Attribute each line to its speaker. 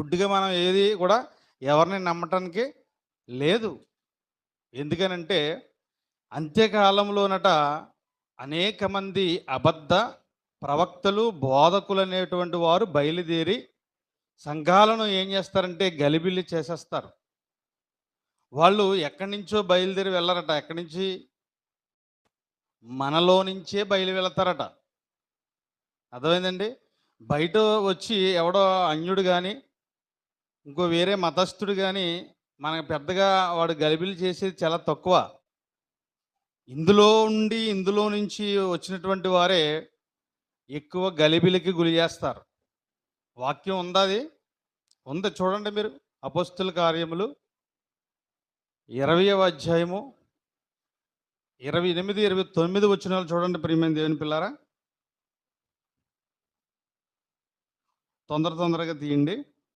Speaker 1: గుడ్డిగా మనం ఏది కూడా ఎవరిని నమ్మటానికి లేదు. ఎందుకనంటే అంత్యకాలంలోనట అనేక మంది అబద్ధ ప్రవక్తలు, బోధకులనేటువంటి వారు బయలుదేరి సంఘాలను ఏం చేస్తారంటే గలిబిలి చేసేస్తారు. వాళ్ళు ఎక్కడి నుంచో బయలుదేరి వెళ్ళరట. ఎక్కడి నుంచి? మనలో నుంచే బయలు వెళతారట. అర్థమైందండి? బయట వచ్చి ఎవడో అన్యుడు గాని, ఇంకో వేరే మతస్థుడు గాని మనకు పెద్దగా వాడు గలిబిలి చేసేది చాలా తక్కువ. ఇందులో నుంచి వచ్చినటువంటి వారే ఎక్కువ గలిబిలికి గురి చేస్తారు. వాక్యం ఉందా అది? ఉంది, చూడండి మీరు. అపోస్తుల కార్యములు 20వ అధ్యాయము 28, 29 వచనాలు చూడండి ప్రియమైన దేవుని పిల్లారా. తొందరగా తీయండి.